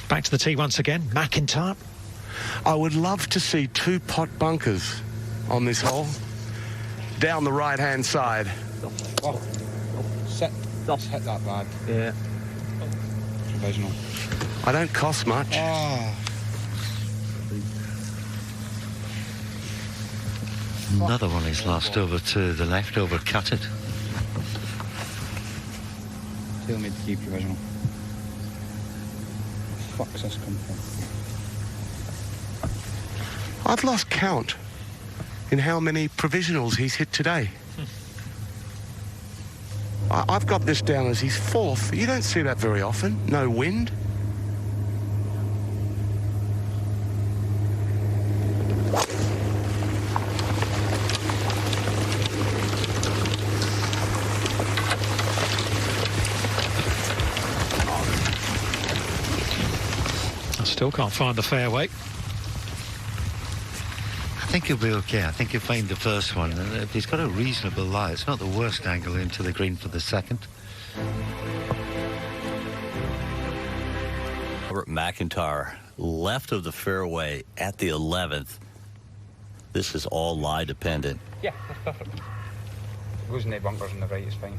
Back to the tee once again, McIntyre. I would love to see 2 pot bunkers on this hole. Down the right-hand side. Oh, set that bad. Yeah. Provisional. I don't cost much. Oh. Another one he's lost over to the left, overcut it. Still need to keep provisional. Fuck's this come from? I've lost count in how many provisionals he's hit today. I've got this down as he's 4th. You don't see that very often. No wind. I still can't find the fairway. I think he'll be okay. I think he'll find the first one. And if he's got a reasonable lie, it's not the worst angle into the green for the second. Robert McIntyre, left of the fairway at the 11th. This is all lie dependent. Yeah, that's perfect. Goes in the bunkers on the right, it's fine.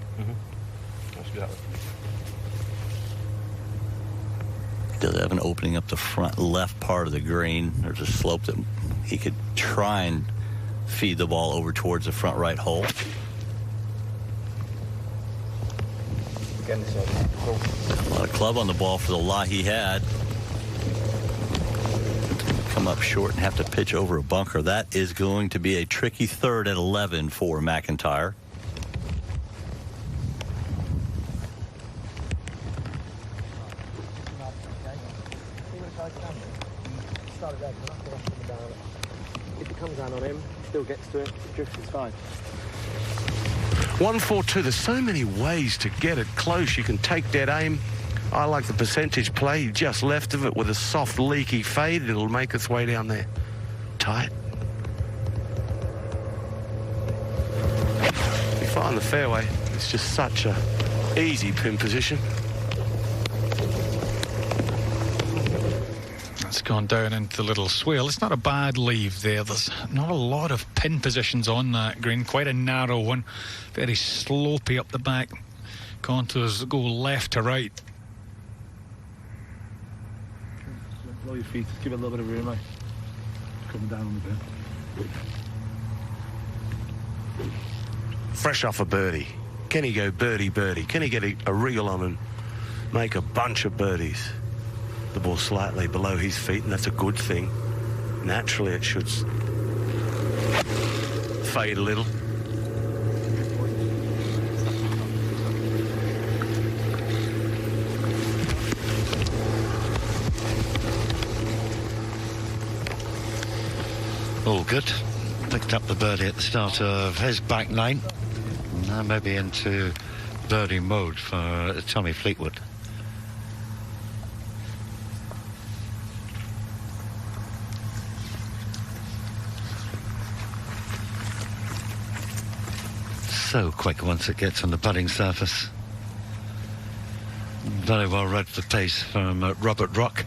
That's good. Does have an opening up the front left part of the green. There's a slope that he could try and feed the ball over towards the front right hole. Again, A lot of club on the ball for the lie he had. Come up short and have to pitch over a bunker. That is going to be a tricky third at 11 for McIntyre. If it comes down on him, still gets to it, drifts, it's fine. 1-4-2. There's so many ways to get it close. You can take dead aim. I like the percentage play. Just left of it with a soft, leaky fade. It'll make its way down there. Tight. You find the fairway. It's just such a easy pin position. It's gone down into the little swale. It's not a bad leave there. There's not a lot of pin positions on that green. Quite a narrow one. Very slopey up the back. Contours go left to right. Lower your feet, give it a little bit of room, mate. Coming down on the bit. Fresh off a birdie. Can he go birdie? Can he get a wriggle on and make a bunch of birdies? The ball slightly below his feet, and that's a good thing. Naturally, it should fade a little. All good. Picked up the birdie at the start of his back nine. Now maybe into birdie mode for Tommy Fleetwood. So quick once it gets on the putting surface. Very well read for pace from Robert Rock.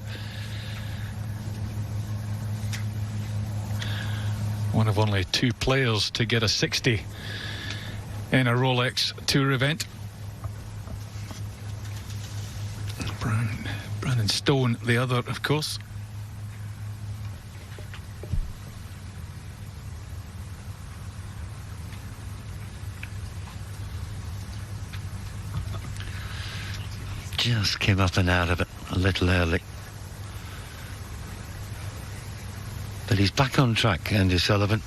One of only 2 players to get a 60 in a Rolex Tour event. Brandon Stone, the other, of course. Just came up and out of it a little early. But he's back on track, Andy Sullivan.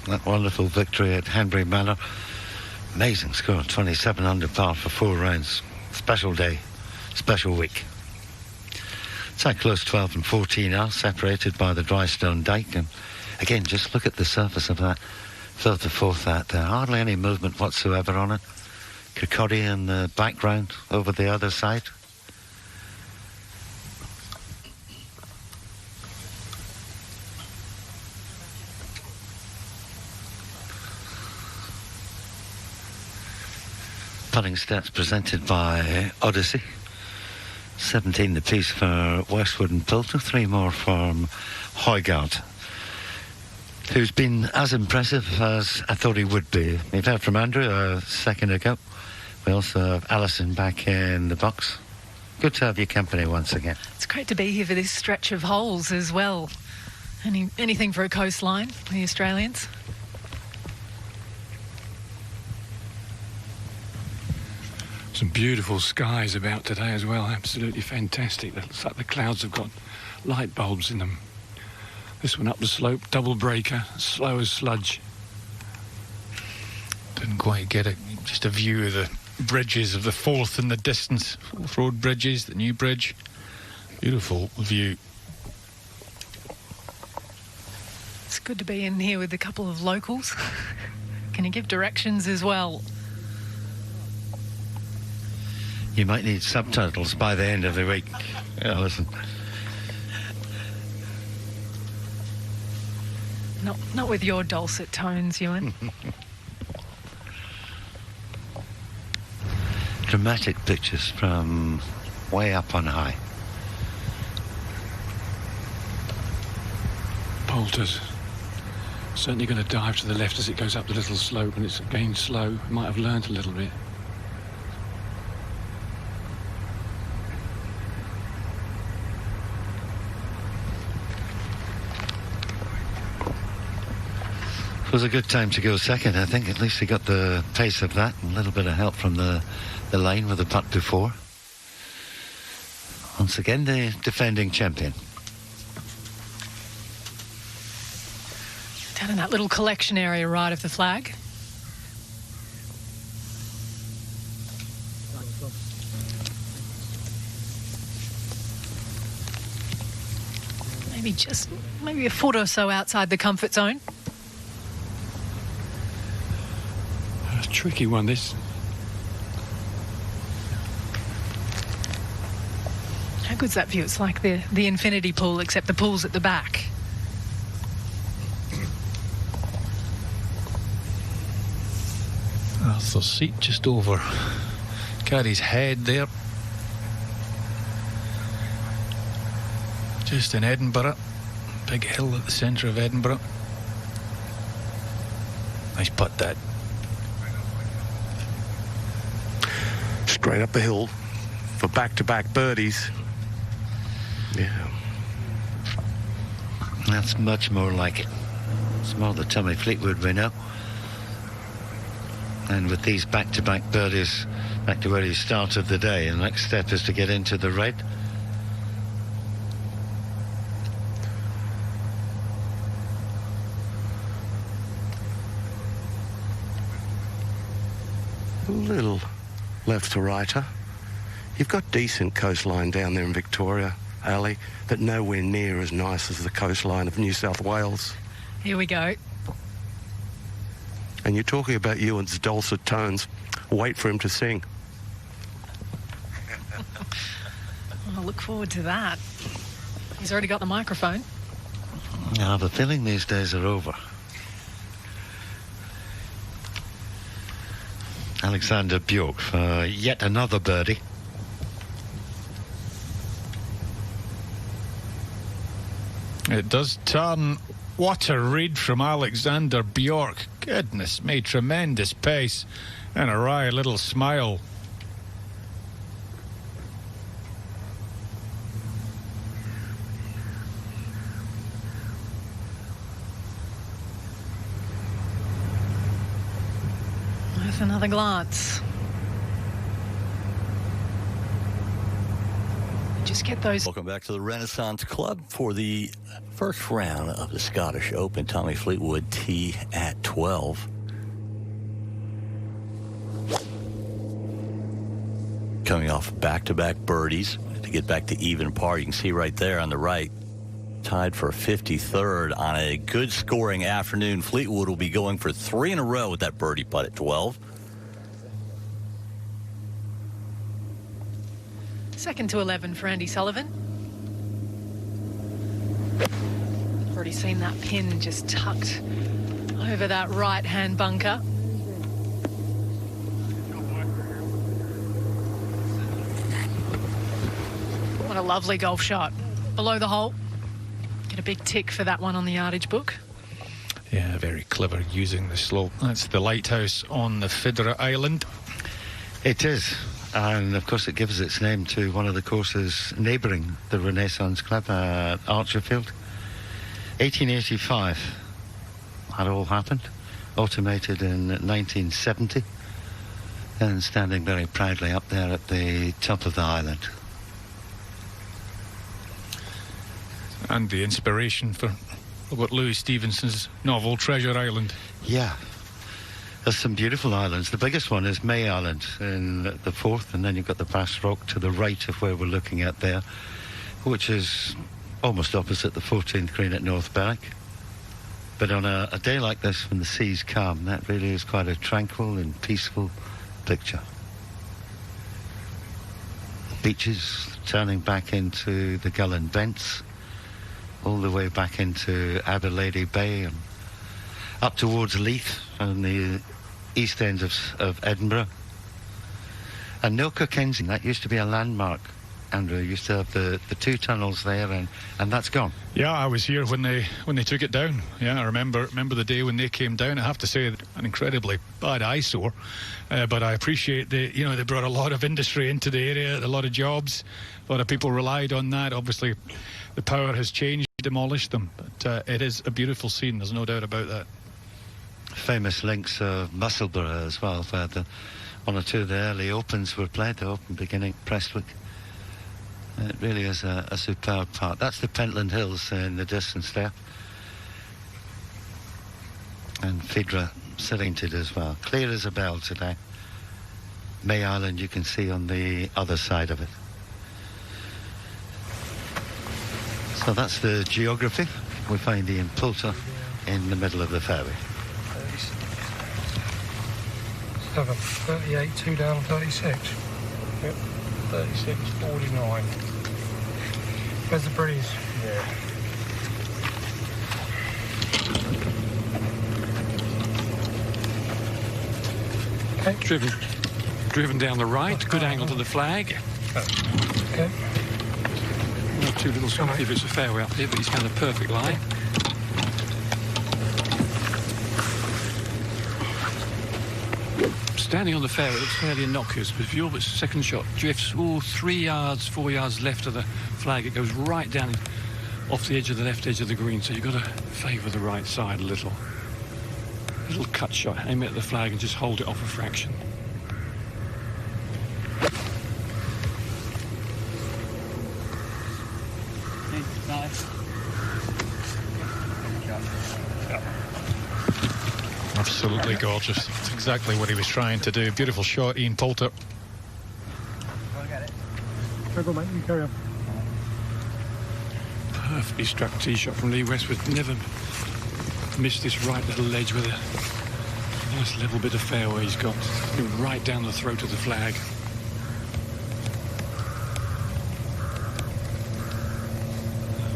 That wonderful victory at Hanbury Manor. Amazing score, 27 under par for 4 rounds. Special day, special week. It's like close 12 and 14 are, separated by the dry stone dike. And again, just look at the surface of that 3rd to 4th out there. Hardly any movement whatsoever on it. Kirkcaldy in the background over the other side. Putting stats presented by Odyssey. 17 apiece for Westwood and Poulter, 3 more from Højgaard, who's been as impressive as I thought he would be. We've heard from Andrew a second ago. We also have Alison back in the box. Good to have your company once again. It's great to be here for this stretch of holes as well. Anything for a coastline, the Australians. Some beautiful skies about today as well. Absolutely fantastic. It looks like the clouds have got light bulbs in them. This one up the slope, double breaker, slow as sludge. Didn't quite get it. Just a view of the bridges of the Forth in the distance. Forth Road bridges, the new bridge. Beautiful view. It's good to be in here with a couple of locals. Can you give directions as well? You might need subtitles by the end of the week. Yeah, listen. Not with your dulcet tones, Ewan. Dramatic pictures from way up on high. Poulter's certainly going to dive to the left as it goes up the little slope, and it's again slow. Might have learnt a little bit. It was a good time to go second, I think. At least he got the pace of that and a little bit of help from the line with the putt before. Once again, the defending champion. Down in that little collection area right of the flag. Maybe a foot or so outside the comfort zone. A tricky one, this. How good's that view? It's like the infinity pool, except the pool's at the back. Arthur's seat just over Caddy's head there. Just in Edinburgh. Big hill at the centre of Edinburgh. Nice putt, that. Straight up the hill for back-to-back birdies. Yeah. That's much more like it. It's more the Tommy Fleetwood we know. And with these back-to-back birdies, back to where he started the day, the next step is to get into the red. A little left to righter. You've got decent coastline down there in Victoria, Ali, but nowhere near as nice as the coastline of New South Wales. Here we go. And you're talking about Ewan's dulcet tones. Wait for him to sing. I look forward to that. He's already got the microphone. I have a feeling these days are over. Alexander Bjork for yet another birdie. It does turn. What a read from Alexander Bjork. Goodness me, tremendous pace and a wry little smile. There's another glance. Just get those. Welcome back to the Renaissance Club for the first round of the Scottish Open. Tommy Fleetwood tee at 12. Coming off back-to-back birdies to get back to even par. You can see right there on the right, tied for 53rd on a good scoring afternoon. Fleetwood will be going for 3 in a row with that birdie putt at 12. Second to 11 for Andy Sullivan. Already seen that pin just tucked over that right-hand bunker. What a lovely golf shot. Below the hole. Get a big tick for that one on the yardage book. Yeah, very clever using the slope. That's the lighthouse on the Fidra Island. It is. And, of course, it gives its name to one of the courses neighbouring the Renaissance Club at Archerfield. 1885, that all happened. Automated in 1970. And standing very proudly up there at the top of the island. And the inspiration for Robert Louis Stevenson's novel Treasure Island. Yeah. There's some beautiful islands. The biggest one is May Island in the Forth, and then you've got the Bass Rock to the right of where we're looking at there, which is almost opposite the 14th green at North Berwick. But on a day like this, when the sea's calm, that really is quite a tranquil and peaceful picture. Beaches turning back into the Gull and Bents, all the way back into Aberlady Bay and up towards Leith and the east end of Edinburgh. And Nilka Kensington, that used to be a landmark, Andrew. Used to have the two tunnels there, and that's gone. Yeah, I was here when they took it down. Yeah, I remember the day when they came down. I have to say, an incredibly bad eyesore, but I appreciate they brought a lot of industry into the area, a lot of jobs, a lot of people relied on that. Obviously, the power has changed, demolished them, but it is a beautiful scene. There's no doubt about that. Famous links of Musselburgh as well, where one or two of the early opens were played. The open beginning Prestwick. It really is a superb part. That's the Pentland Hills in the distance there. And Fidra Serented as well. Clear as a bell today. May Island you can see on the other side of it. So that's the geography. We find Ian Poulter in the middle of the fairway. 7, 38, 2 down, 36. Yep, 36, 49. Where's the breeze? Yeah. Okay. Driven down the right, good angle to the flag. Okay. Not too little scruffy if it's a fairway up here, but he's found a perfect line. Standing on the fairway, it looks fairly innocuous, but if your second shot drifts 3 yards, 4 yards left of the flag, it goes right down off the edge of the left edge of the green, so you've got to favour the right side a little. Little cut shot, aim it at the flag and just hold it off a fraction. Nice. Absolutely gorgeous. That's exactly what he was trying to do. Beautiful shot, Ian Poulter. Go, mate. You carry on. Perfectly struck tee shot from Lee Westwood. Never missed this right little ledge with a nice little bit of fairway he's got. Right down the throat of the flag.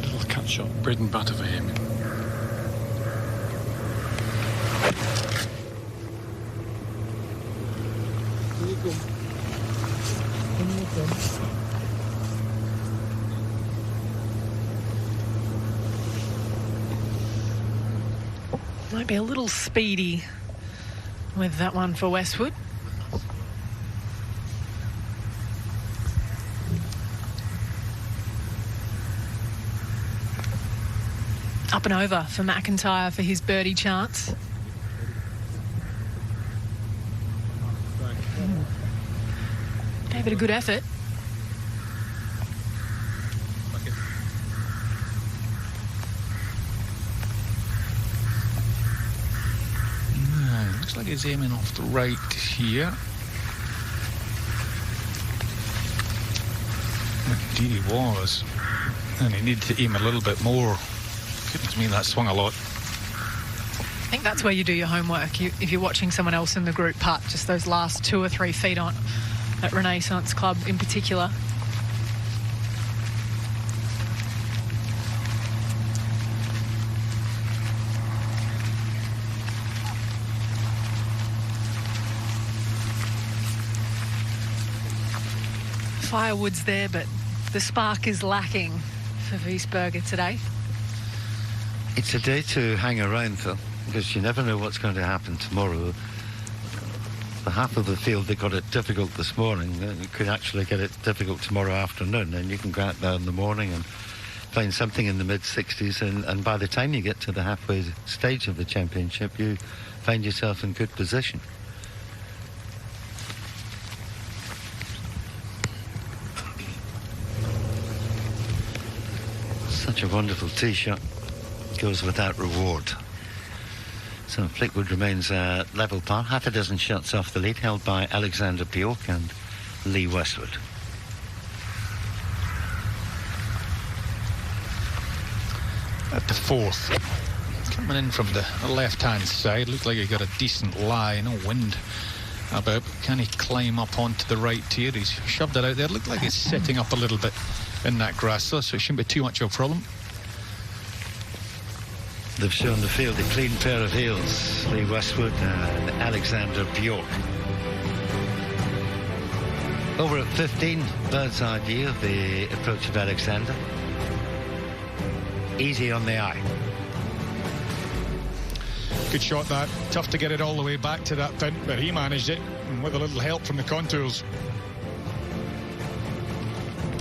Little cut shot, bread and butter for him. Might be a little speedy with that one for Westwood. Up and over for McIntyre for his birdie chance. Gave it a good effort. Looks like he's aiming off the right here. Indeed he was. And he needed to aim a little bit more. Goodness me, that swung a lot. I think that's where you do your homework. If you're watching someone else in the group putt, just those last 2 or 3 feet on at Renaissance Club in particular. Firewood's there, but the spark is lacking for Wiesberger today. It's a day to hang around, though, because you never know what's going to happen tomorrow. The half of the field that got it difficult this morning, you could actually get it difficult tomorrow afternoon, and you can go out there in the morning and find something in the mid-60s, and by the time you get to the halfway stage of the championship, you find yourself in good position. Such a wonderful tee shot. Goes without reward. So Fleetwood remains level par, half a dozen shots off the lead, held by Alexander Bjork and Lee Westwood. At the fourth, coming in from the left-hand side, looked like he got a decent lie, no wind about. Can he climb up onto the right tier? He's shoved it out there. Looked like he's setting up a little bit in that grass, though, so it shouldn't be too much of a problem. They've shown the field a clean pair of heels, Lee Westwood and Alexander Bjork. Over at 15, bird's eye view of the approach of Alexander. Easy on the eye. Good shot that. Tough to get it all the way back to that pin, but he managed it, and with a little help from the contours.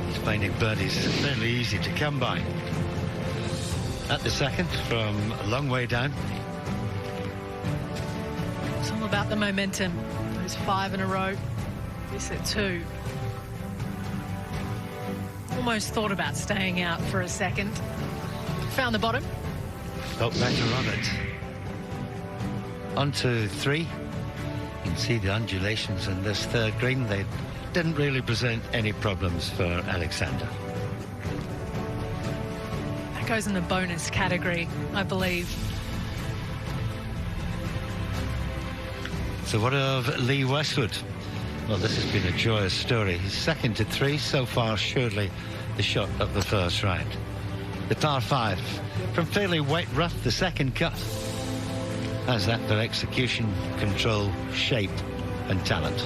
He's finding birdies fairly easy to come by. At the second, from a long way down. It's all about the momentum. Those 5 in a row. This at 2. Almost thought about staying out for a second. Found the bottom. Got better on it. On to 3. You can see the undulations in this third green. They didn't really present any problems for Alexander. Goes in the bonus category, I believe. So what of Lee Westwood? Well, this has been a joyous story. He's second to 3 so far, surely the shot of the first round. The par 5 from fairly wet rough, the second cut. Has that for execution, control, shape and talent.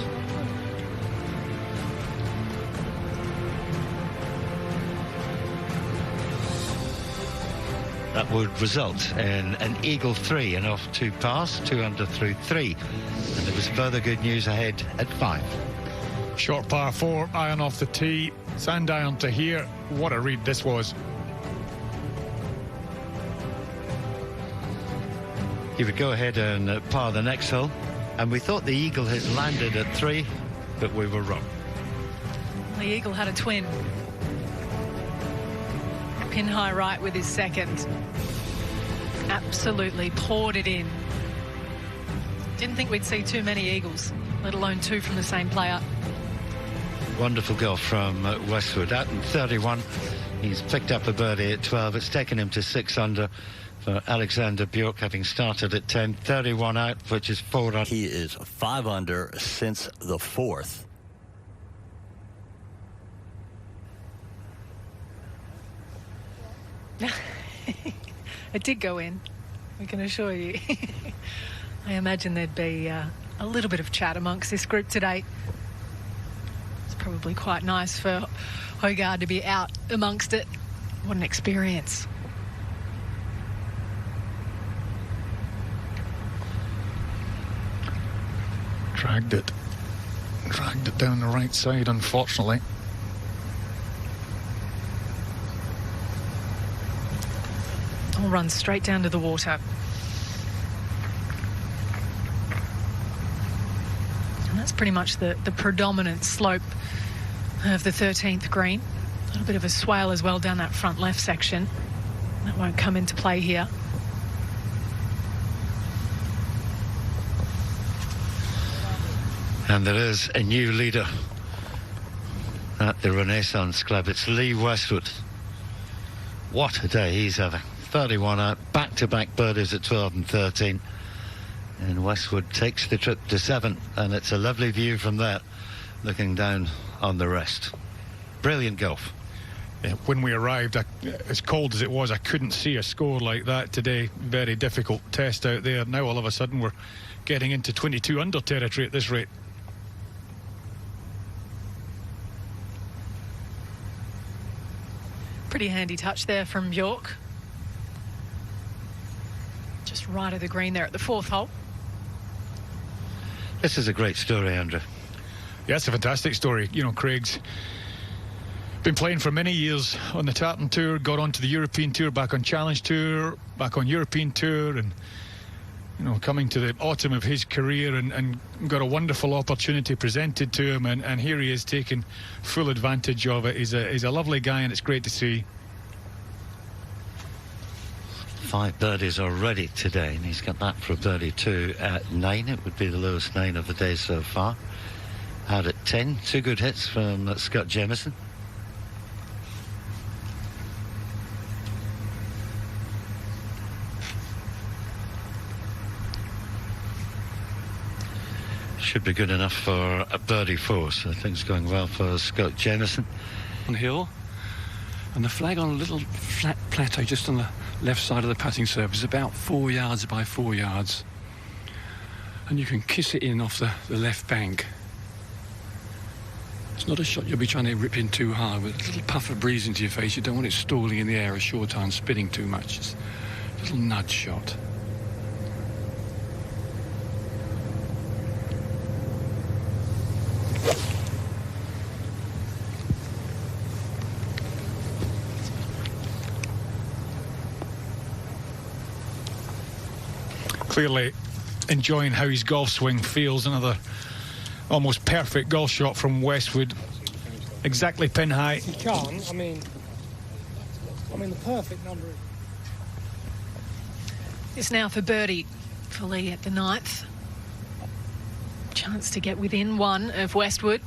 That would result in an eagle 3 and off 2 pars, 2 under through 3. And there was further good news ahead at 5. Short par 4, iron off the tee, sand iron to here. What a read this was. He would go ahead and par the next hole. And we thought the eagle had landed at 3, but we were wrong. The eagle had a twin. Pin high right with his second. Absolutely poured it in. Didn't think we'd see too many eagles, let alone 2 from the same player. Wonderful golf from Westwood. Out in 31, he's picked up a birdie at 12. It's taken him to 6 under for Alexander Bjork, having started at 10. 31 out, which is 4 under. He is 5 under since the 4th. It did go in, I can assure you. I imagine there'd be a little bit of chat amongst this group today. It's probably quite nice for Højgaard to be out amongst it. What an experience. Dragged it down the right side, unfortunately. All runs straight down to the water. And that's pretty much the predominant slope of the 13th green. A little bit of a swale as well down that front left section. That won't come into play here. And there is a new leader at the Renaissance Club. It's Lee Westwood. What a day he's having. 31 out, back-to-back birdies at 12 and 13. And Westwood takes the trip to 7, and it's a lovely view from there, looking down on the rest. Brilliant golf. Yeah, when we arrived, as cold as it was, I couldn't see a score like that today. Very difficult test out there. Now all of a sudden we're getting into 22 under territory at this rate. Pretty handy touch there from Bjork. Just right of the green there at the 4th hole. This is a great story, Andrew. Yeah, it's a fantastic story. You know, Craig's been playing for many years on the Tartan Tour, got onto the European Tour, back on Challenge Tour, back on European Tour, and, you know, coming to the autumn of his career and got a wonderful opportunity presented to him, and here he is taking full advantage of it. He's a lovely guy, and it's great to see. 5 birdies already today, and he's got that for a birdie 2 at 9. It would be the lowest 9 of the day so far. Out at 10, 2 good hits from Scott Jamieson. Should be good enough for a birdie 4, so things going well for Scott Jamieson. On hill, and the flag on a little flat plateau just on the left side of the putting surface, about 4 yards by 4 yards, and you can kiss it in off the left bank. It's not a shot you'll be trying to rip in too hard. With a little puff of breeze into your face, you don't want it stalling in the air a short time, spinning too much. It's a little nudge shot. Clearly enjoying how his golf swing feels. Another almost perfect golf shot from Westwood. Exactly pin high. You can't. I mean the perfect number. It's now for birdie for Lee at the 9th. Chance to get within 1 of Westwood.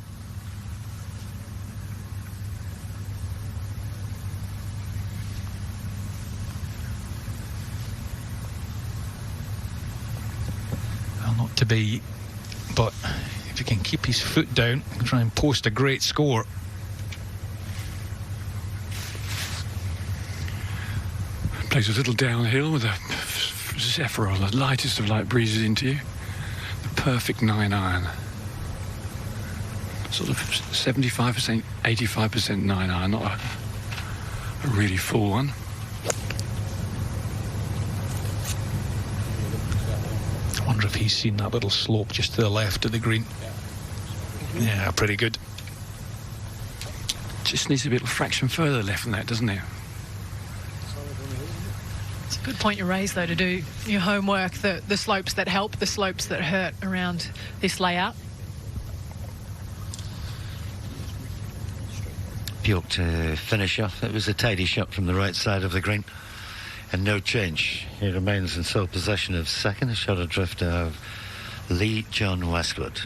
Not to be, but if he can keep his foot down and try and post a great score. Plays a little downhill with a zephyr, or the lightest of light breezes into you. The perfect 9-iron. Sort of 75%, 85% 9-iron, not a really full one. I wonder if he's seen that little slope just to the left of the green. Yeah, pretty good. Just needs to be a little fraction further left than that, doesn't it? It's a good point you raised, though, to do your homework, the slopes that help, the slopes that hurt around this layout. Bjork to finish off. It was a tidy shot from the right side of the green. And no change. He remains in sole possession of second. A shot adrift of Lee John Westwood.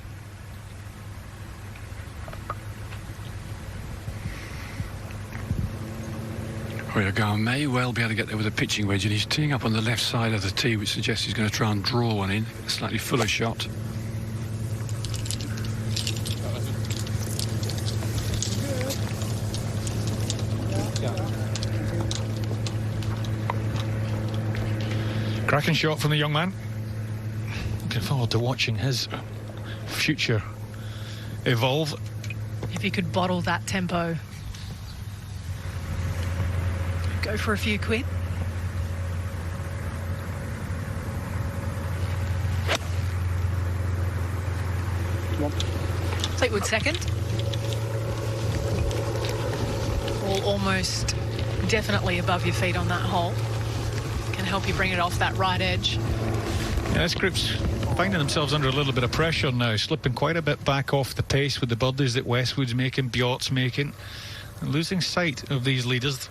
Oyagar may well be able to get there with a pitching wedge, and he's teeing up on the left side of the tee, which suggests he's going to try and draw one in. A slightly fuller shot. Cracking shot from the young man. Looking forward to watching his future evolve. If he could bottle that tempo, go for a few quid. Fleetwood second. All almost definitely above your feet on that hole. Can help you bring it off that right edge. Yeah, this group's finding themselves under a little bit of pressure now, slipping quite a bit back off the pace with the birdies that Westwood's making, Bjork's making, and losing sight of these leaders.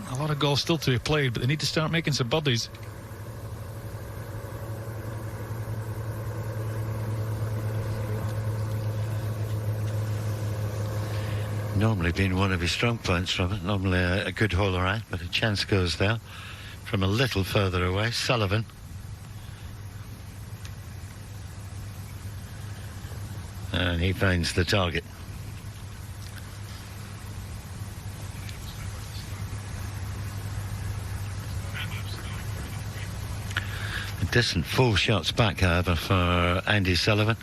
A lot of golf still to be played, but they need to start making some birdies. Normally been one of his strong points, Robert. Normally a good hole around, but a chance goes there. From a little further away, Sullivan. And he finds the target. A distant 4 shots back, however, for Andy Sullivan.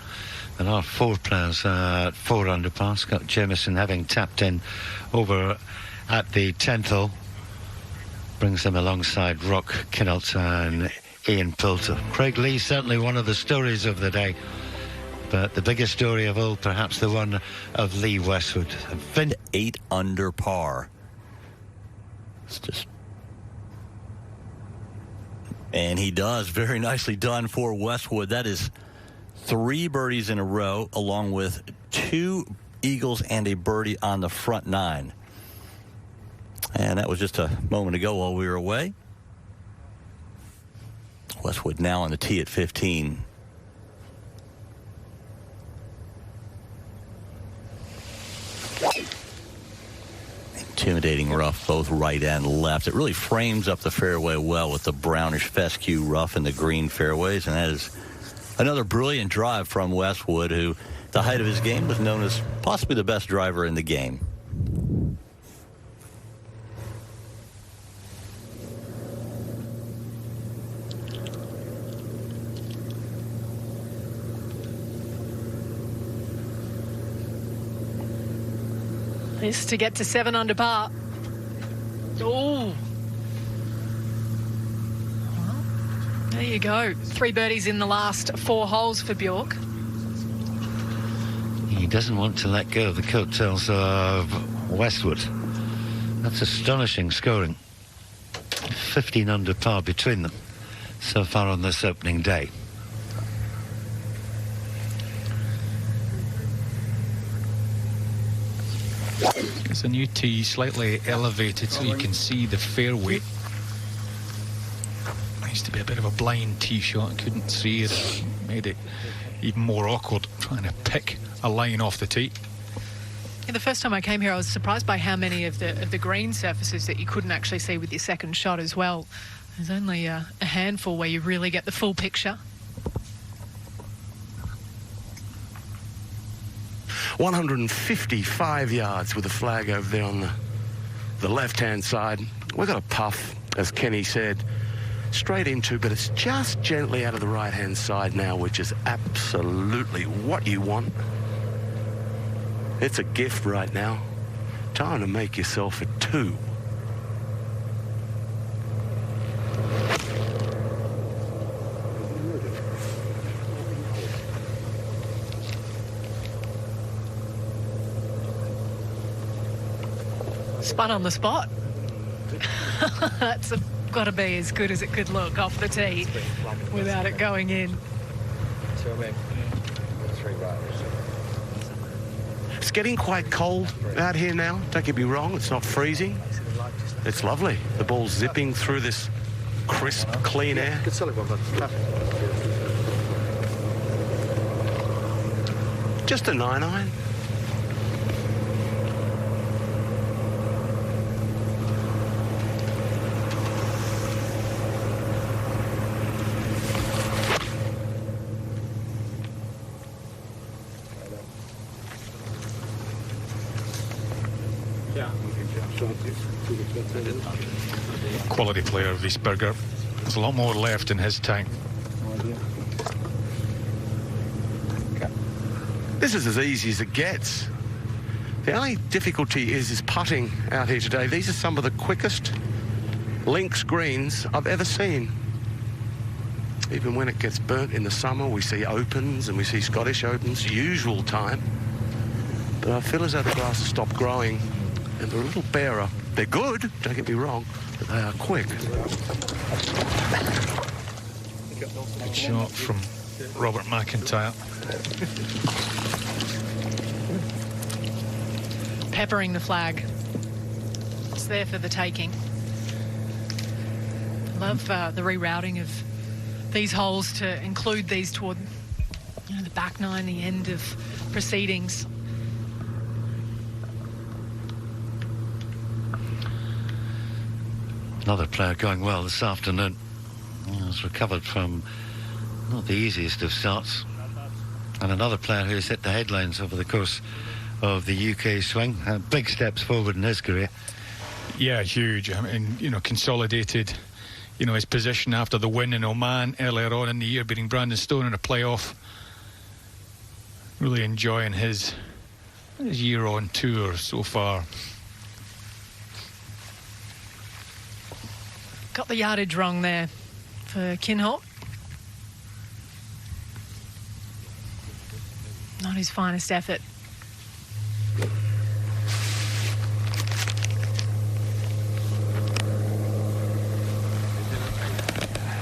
There are 4 players at 4 under par. Scott Jamieson having tapped in over at the 10th hole brings them alongside Rock Kinnolt and Ian Poulter. Craig Lee, certainly one of the stories of the day, but the biggest story of all, perhaps the one of Lee Westwood. 8 under par. It's just... And he does. Very nicely done for Westwood. That is 3 birdies in a row, along with 2 eagles and a birdie on the front 9. And that was just a moment ago while we were away. Westwood now on the tee at 15. Intimidating rough, both right and left. It really frames up the fairway well with the brownish fescue rough and the green fairways. And that is another brilliant drive from Westwood, who, at the height of his game, was known as possibly the best driver in the game. This to get to 7 under par. Oh. Well, there you go. 3 birdies in the last 4 holes for Bjork. He doesn't want to let go of the coattails of Westwood. That's astonishing scoring. 15 under par between them so far on this opening day. It's a new tee, slightly elevated so you can see the fairway. Used to be a bit of a blind tee shot, couldn't see it. Made it even more awkward trying to pick a line off the tee. Yeah, the first time I came here, I was surprised by how many of the green surfaces that you couldn't actually see with your second shot as well. There's only a handful where you really get the full picture. 155 yards with the flag over there on the left-hand side. We've got a puff, as Kenny said, straight into, but it's just gently out of the right-hand side now, which is absolutely what you want. It's a gift right now. Time to make yourself a 2. Spun on the spot. That's got to be as good as it could look off the tee without it going in. It's getting quite cold out here now. Don't get me wrong, it's not freezing. It's lovely. The ball's zipping through this crisp, clean air. Just a 9-iron. Quality player, Wiesberger. There's a lot more left in his tank. This is as easy as it gets. The only difficulty is putting out here today. These are some of the quickest links greens I've ever seen. Even when it gets burnt in the summer, we see Opens and we see Scottish Opens, usual time. But I feel as though the grass has stopped growing and they're a little barer. They're good, don't get me wrong, but they are quick. Good shot from Robert McIntyre. Peppering the flag. It's there for the taking. Love the rerouting of these holes to include these toward the back 9, the end of proceedings. Another player going well this afternoon. Has recovered from not the easiest of starts. And another player who's hit the headlines over the course of the UK swing. Big steps forward in his career. Yeah, huge. I mean, consolidated, his position after the win in Oman earlier on in the year, beating Brandon Stone in a playoff. Really enjoying his year on tour so far. Got the yardage wrong there for Kinholt. Not his finest effort.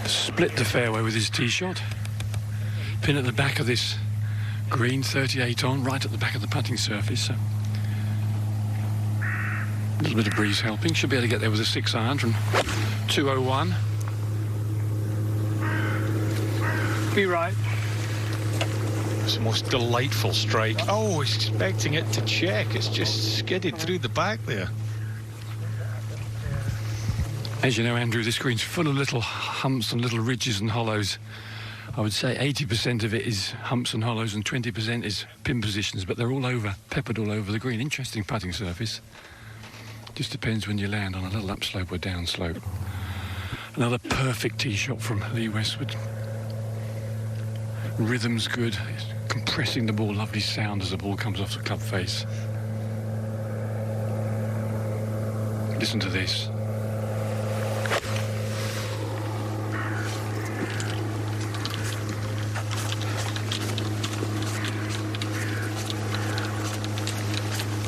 Split the fairway with his tee shot. Pin at the back of this green, 38 on, right at the back of the putting surface. So a little bit of breeze helping. Should be able to get there with a 6 iron from 201. Be right. It's the most delightful strike. Oh, expecting it to check. It's just skidded through the back there. As you know, Andrew, this green's full of little humps and little ridges and hollows. I would say 80% of it is humps and hollows and 20% is pin positions, but they're all over, peppered all over the green. Interesting putting surface. Just depends when you land on a little upslope or downslope. Another perfect tee shot from Lee Westwood. Rhythm's good. It's compressing the ball, lovely sound as the ball comes off the club face. Listen to this.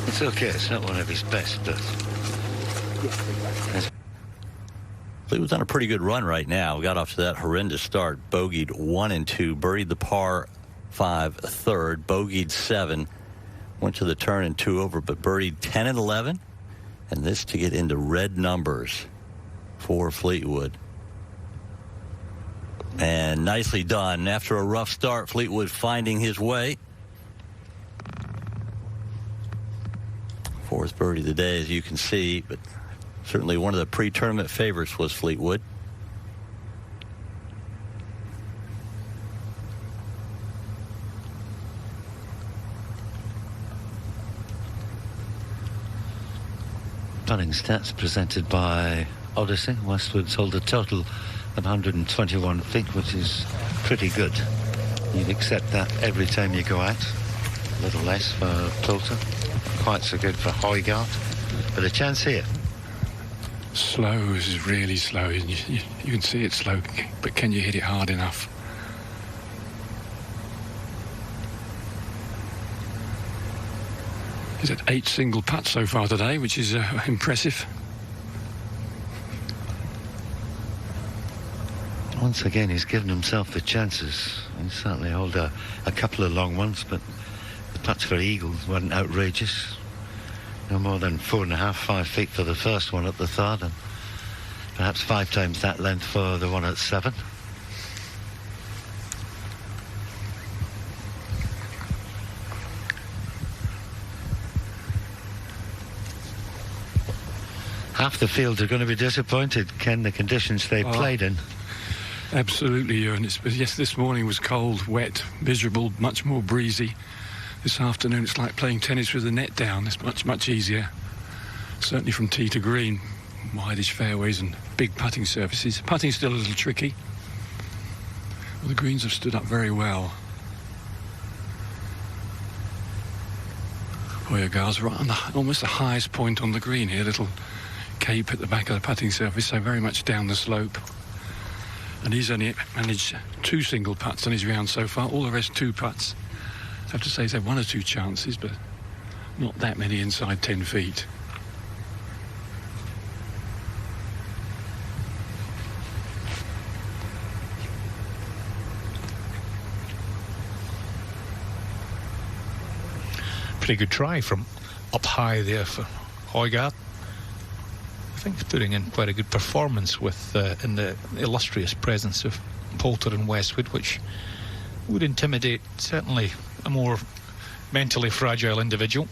It's okay, it's not one of his best, but... Fleetwood's on a pretty good run right now. Got off to that horrendous start. Bogeyed 1 and 2, birdied the par 5 third, bogeyed 7, went to the turn and 2 over, but birdied 10 and 11. And this to get into red numbers for Fleetwood. And nicely done. After a rough start, Fleetwood finding his way. 4th birdie of the day, as you can see, but certainly one of the pre-tournament favorites was Fleetwood. Putting stats presented by Odyssey. Westwood's hold a total of 121 feet, which is pretty good. You'd accept that every time you go out. A little less for Poulter. Quite so good for Højgaard. But a chance here. Slow is really slow. You can see it's slow, but can you hit it hard enough? He's had 8 single putts so far today, which is impressive. Once again, he's given himself the chances. He certainly held a couple of long ones, but the putts for eagles weren't outrageous. No more than 4.5, 5 feet for the first one at the third, and perhaps 5 times that length for the one at 7. Half the field are going to be disappointed, Ken, the conditions they played in. Absolutely, Ewan. Yes, this morning was cold, wet, miserable, much more breezy. This afternoon it's like playing tennis with the net down. It's much, much easier. Certainly from tee to green. Wideish fairways and big putting surfaces. Putting's still a little tricky. Well, the greens have stood up very well. Højgaard's right on almost the highest point on the green here. Little cape at the back of the putting surface, so very much down the slope. And he's only managed 2 single putts on his round so far. All the rest 2 putts. I have to say he's had 1 or 2 chances, but not that many inside 10 feet. Pretty good try from up high there for Højgaard. I think he's putting in quite a good performance with in the illustrious presence of Poulter and Westwood, which would intimidate certainly a more mentally fragile individual.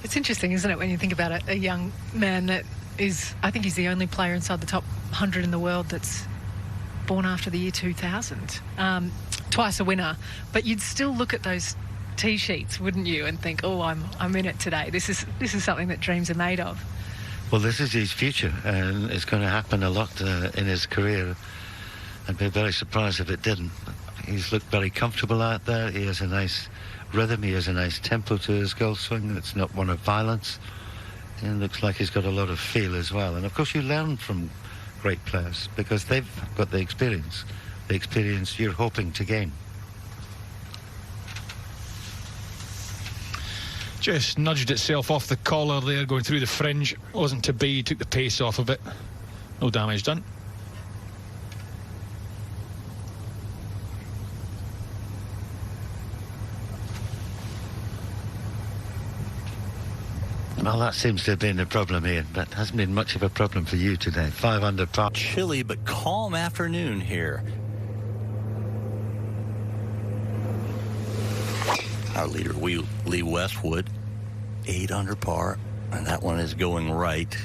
It's interesting, isn't it, when you think about it, a young man that is, I think he's the only player inside the top 100 in the world that's born after the year 2000. Twice a winner, but you'd still look at those tee sheets, wouldn't you, and think, oh, I'm in it today. This is something that dreams are made of. Well, this is his future, and it's going to happen a lot in his career. I'd be very surprised if it didn't. He's looked very comfortable out there. He has a nice rhythm. He has a nice tempo to his golf swing. It's not one of violence. And it looks like he's got a lot of feel as well. And, of course, you learn from great players because they've got the experience you're hoping to gain. Just nudged itself off the collar there, going through the fringe. Wasn't to be, took the pace off of it. No damage done. Well, that seems to have been the problem here. That hasn't been much of a problem for you today. 5 under par. Chilly but calm afternoon here. Our leader, Lee Westwood, 8 under par, and that one is going right.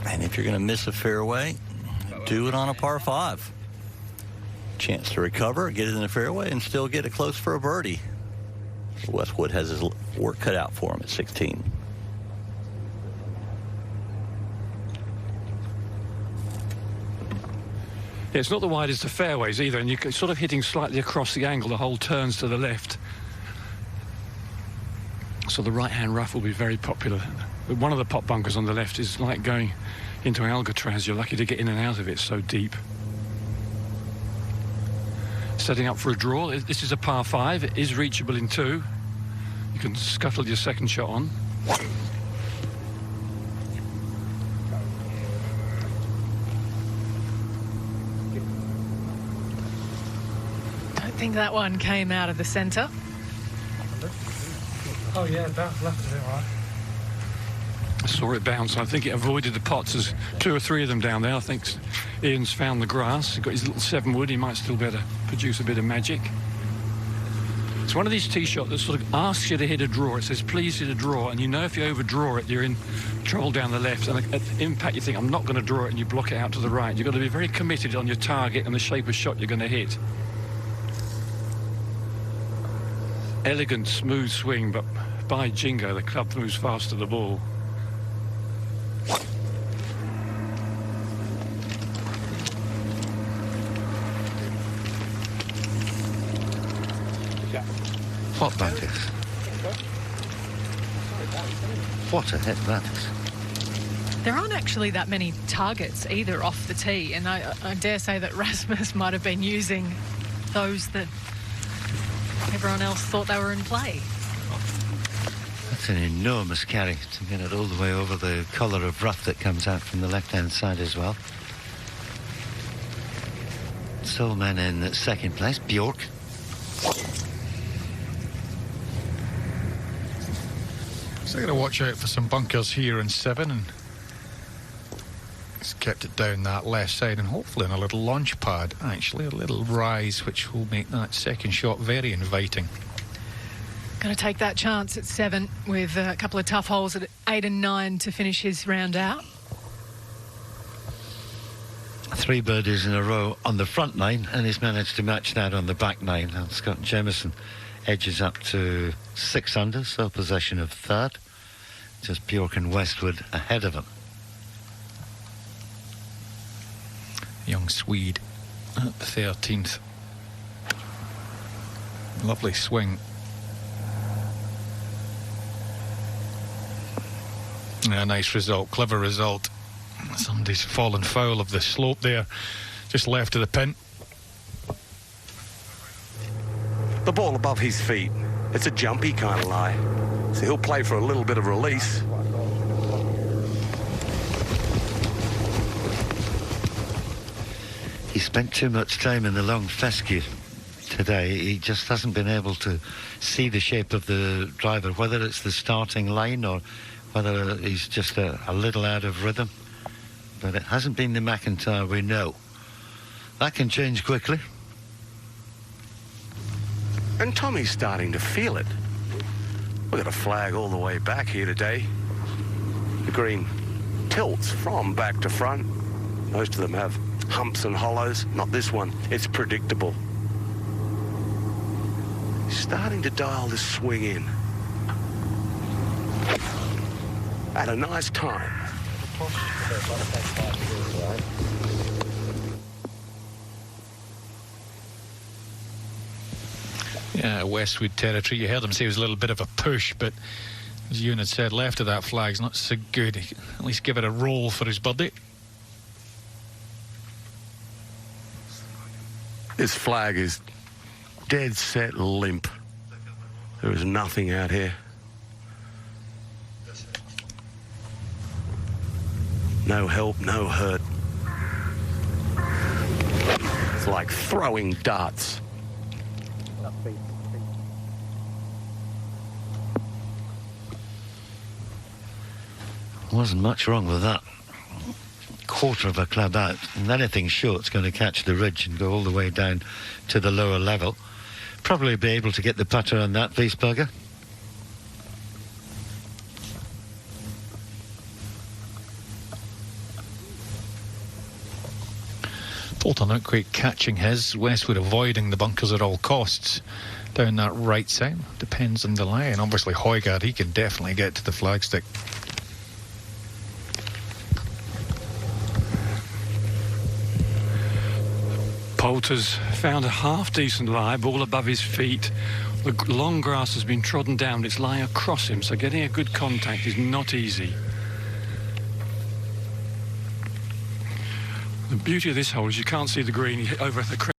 And if you're going to miss a fairway, do it on a par 5. Chance to recover, get it in the fairway, and still get it close for a birdie. Westwood has his work cut out for him at 16. Yeah, it's not the widest of fairways either, and you're sort of hitting slightly across the angle. The hole turns to the left. So the right-hand rough will be very popular. But one of the pot bunkers on the left is like going into Alcatraz. You're lucky to get in and out of it, so deep. Setting up for a draw. This is a par 5. It is reachable in 2. You can scuttle your second shot on. Don't think that one came out of the centre. Oh yeah, that left of it, right. I saw it bounce. I think it avoided the pots. There's 2 or 3 of them down there. I think Ian's found the grass. He's got his little 7 wood. He might still be able to produce a bit of magic. It's one of these tee shots that sort of asks you to hit a draw. It says, please hit a draw. And you know if you overdraw it, you're in trouble down the left. And at impact, you think, I'm not going to draw it, and you block it out to the right. You've got to be very committed on your target and the shape of shot you're going to hit. Elegant, smooth swing, but by jingo, the club moves fast to the ball. What bunkers? What a hit that is. There aren't actually that many targets either off the tee, and I dare say that Rasmus might have been using those that everyone else thought they were in play. That's an enormous carry to get it all the way over the collar of rough that comes out from the left-hand side as well. Solman in second place. Bjork. So I'm going to watch out for some bunkers here in 7, and he's kept it down that left side, and hopefully in a little launch pad, actually a little rise, which will make that second shot very inviting. Going to take that chance at 7 with a couple of tough holes at 8 and 9 to finish his round out. 3 birdies in a row on the front 9, and he's managed to match that on the back 9. And Scott Jamieson edges up to 6 under, so possession of 3rd. Just Bjork and Westwood ahead of him. Young Swede at the 13th. Lovely swing. Yeah, nice result, clever result. Somebody's fallen foul of the slope there, just left of the pin. The ball above his feet. It's a jumpy kind of lie. So he'll play for a little bit of release. He spent too much time in the long fescue today. He just hasn't been able to see the shape of the driver, whether it's the starting line or whether he's just a little out of rhythm. But it hasn't been the McIntyre we know. That can change quickly. And Tommy's starting to feel it. We've got a flag all the way back here today. The green tilts from back to front. Most of them have humps and hollows. Not this one. It's predictable. He's starting to dial this swing in. At a nice time. Yeah, Westwood territory. You heard him say it was a little bit of a push, but As Ewan had said, left of that flag's not so good. He can at least give it a roll for his birdie. This flag is dead set limp. There is nothing out here. No help, no hurt. It's like throwing darts. Wasn't much wrong with that. Quarter of a club out, and anything short's going to catch the ridge and go all the way down to the lower level. Probably be able to get the putter on that, Wiesberger. Bolton not quite catching his. Westwood avoiding the bunkers at all costs down that right side. Depends on the lie, and obviously Højgaard, he can definitely get to the flagstick. Poulter's found a half-decent lie, ball above his feet. The long grass has been trodden down. It's lying across him, so getting a good contact is not easy. The beauty of this hole is you can't see the green over the